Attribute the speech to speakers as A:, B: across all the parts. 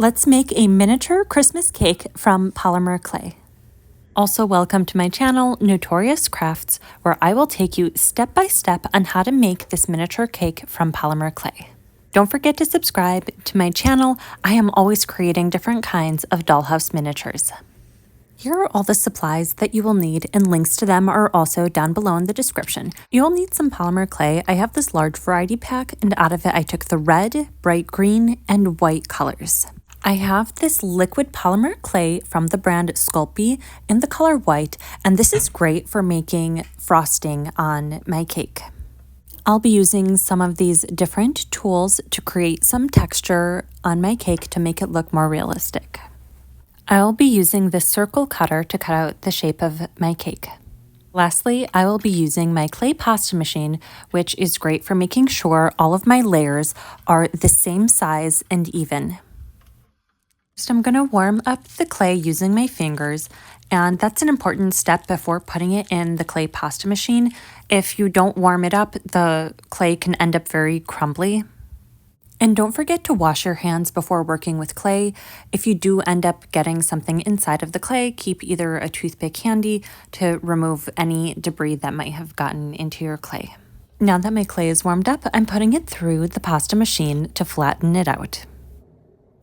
A: Let's make a miniature Christmas cake from polymer clay. Also, welcome to my channel, Notorious Crafts, where I will take you step by step on how to make this miniature cake from polymer clay. Don't forget to subscribe to my channel. I am always creating different kinds of dollhouse miniatures. Here are all the supplies that you will need, and links to them are also down below in the description. You will need some polymer clay. I have this large variety pack, and out of it I took the red, bright green, and white colors. I have this liquid polymer clay from the brand Sculpey in the color white, and this is great for making frosting on my cake. I'll be using some of these different tools to create some texture on my cake to make it look more realistic. I'll be using this circle cutter to cut out the shape of my cake. Lastly, I will be using my clay pasta machine, which is great for making sure all of my layers are the same size and even. First, I'm going to warm up the clay using my fingers, and that's an important step before putting it in the clay pasta machine. If you don't warm it up, the clay can end up very crumbly. And don't forget to wash your hands before working with clay. If you do end up getting something inside of the clay, keep either a toothpick handy to remove any debris that might have gotten into your clay. Now that my clay is warmed up, I'm putting it through the pasta machine to flatten it out.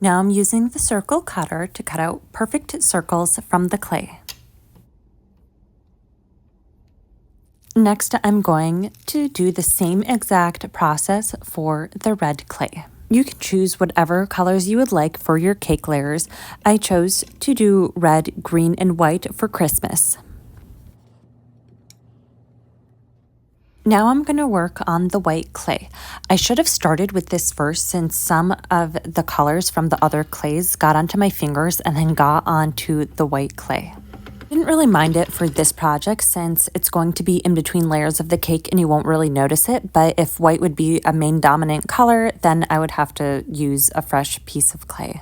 A: Now I'm using the circle cutter to cut out perfect circles from the clay. Next, I'm going to do the same exact process for the red clay. You can choose whatever colors you would like for your cake layers. I chose to do red, green, and white for Christmas. Now I'm going to work on the white clay. I should have started with this first, since some of the colors from the other clays got onto my fingers and then got onto the white clay. Didn't really mind it for this project since it's going to be in between layers of the cake and you won't really notice it, but if white would be a main dominant color, then I would have to use a fresh piece of clay.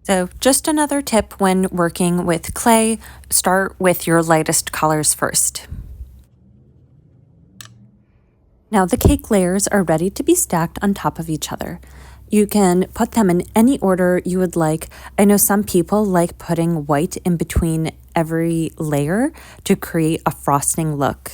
A: So just another tip when working with clay, start with your lightest colors first. Now the cake layers are ready to be stacked on top of each other. You can put them in any order you would like. I know some people like putting white in between every layer to create a frosting look.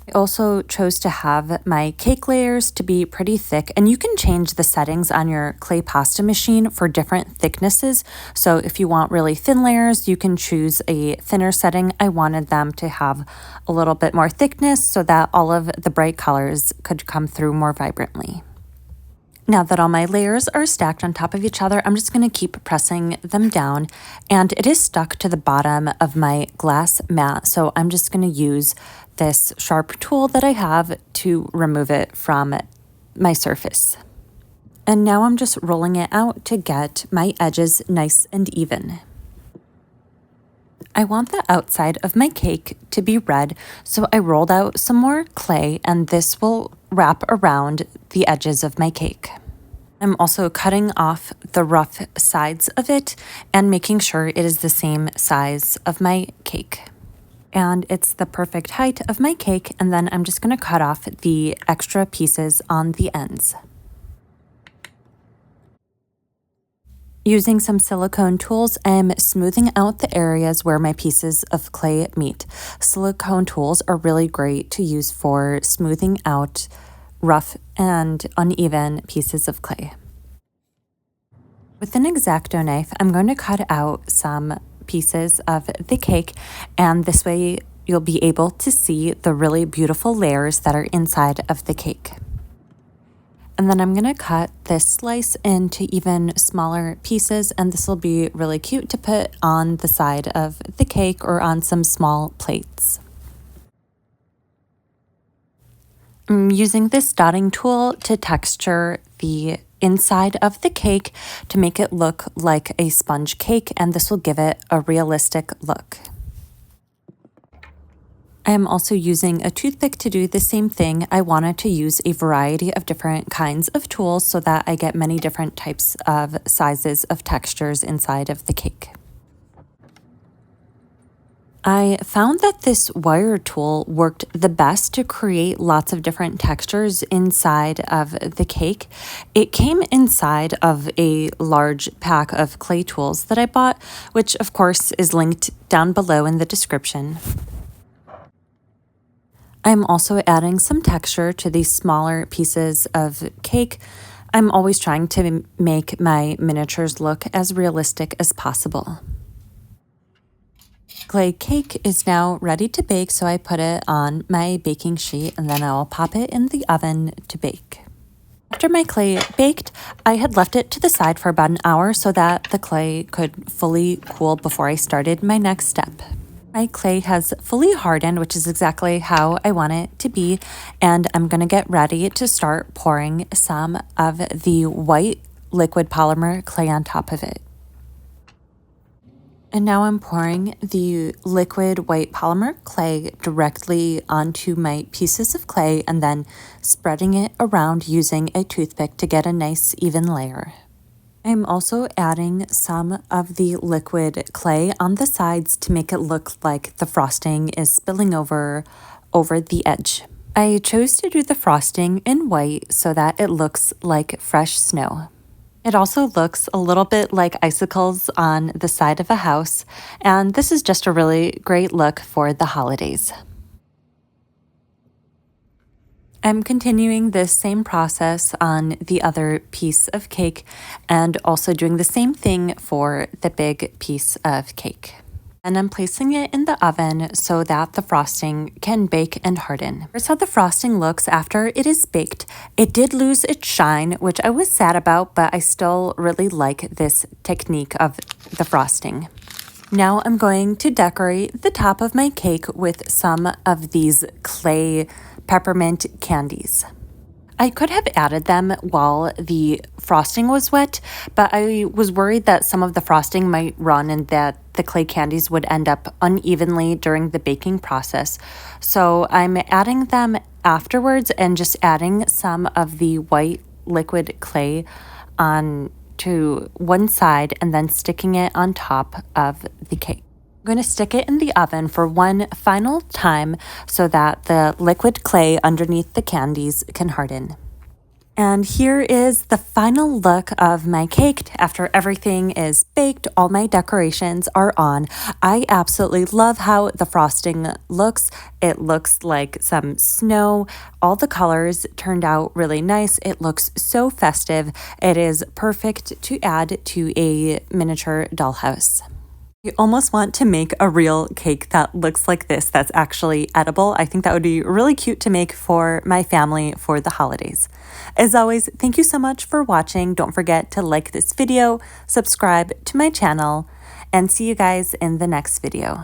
A: I also chose to have my cake layers to be pretty thick, and you can change the settings on your clay pasta machine for different thicknesses. So if you want really thin layers, you can choose a thinner setting. I wanted them to have a little bit more thickness so that all of the bright colors could come through more vibrantly. Now that all my layers are stacked on top of each other, I'm just going to keep pressing them down, and it is stuck to the bottom of my glass mat, so I'm just going to use this sharp tool that I have to remove it from my surface. And now I'm just rolling it out to get my edges nice and even. I want the outside of my cake to be red, so I rolled out some more clay, and this will wrap around the edges of my cake. I'm also cutting off the rough sides of it and making sure it is the same size of my cake. And it's the perfect height of my cake, and then I'm just going to cut off the extra pieces on the ends. Using some silicone tools, I'm smoothing out the areas where my pieces of clay meet. Silicone tools are really great to use for smoothing out rough and uneven pieces of clay. With an X-Acto knife, I'm going to cut out some pieces of the cake, and this way you'll be able to see the really beautiful layers that are inside of the cake. And then I'm going to cut this slice into even smaller pieces, and this will be really cute to put on the side of the cake or on some small plates. I'm using this dotting tool to texture the inside of the cake to make it look like a sponge cake, and this will give it a realistic look. I am also using a toothpick to do the same thing. I wanted to use a variety of different kinds of tools so that I get many different types of sizes of textures inside of the cake. I found that this wire tool worked the best to create lots of different textures inside of the cake. It came inside of a large pack of clay tools that I bought, which of course is linked down below in the description. I'm also adding some texture to these smaller pieces of cake. I'm always trying to make my miniatures look as realistic as possible. Clay cake is now ready to bake, so I put it on my baking sheet and then I'll pop it in the oven to bake. After my clay baked, I had left it to the side for about an hour so that the clay could fully cool before I started my next step. My clay has fully hardened, which is exactly how I want it to be, and I'm going to get ready to start pouring some of the white liquid polymer clay on top of it. And now I'm pouring the liquid white polymer clay directly onto my pieces of clay and then spreading it around using a toothpick to get a nice even layer. I'm also adding some of the liquid clay on the sides to make it look like the frosting is spilling over the edge. I chose to do the frosting in white so that it looks like fresh snow. It also looks a little bit like icicles on the side of a house, and this is just a really great look for the holidays. I'm continuing this same process on the other piece of cake and also doing the same thing for the big piece of cake. And I'm placing it in the oven so that the frosting can bake and harden. Here's how the frosting looks after it is baked. It did lose its shine, which I was sad about, but I still really like this technique of the frosting. Now I'm going to decorate the top of my cake with some of these clay peppermint candies. I could have added them while the frosting was wet, but I was worried that some of the frosting might run and that the clay candies would end up unevenly during the baking process. So I'm adding them afterwards and just adding some of the white liquid clay on to one side and then sticking it on top of the cake. I'm going to stick it in the oven for one final time so that the liquid clay underneath the candies can harden. And here is the final look of my cake after everything is baked. All my decorations are on. I absolutely love how the frosting looks. It looks like some snow. All the colors turned out really nice. It looks so festive. It is perfect to add to a miniature dollhouse. I almost want to make a real cake that looks like this that's actually edible. I think that would be really cute to make for my family for the holidays. As always, thank you so much for watching. Don't forget to like this video, subscribe to my channel, and see you guys in the next video.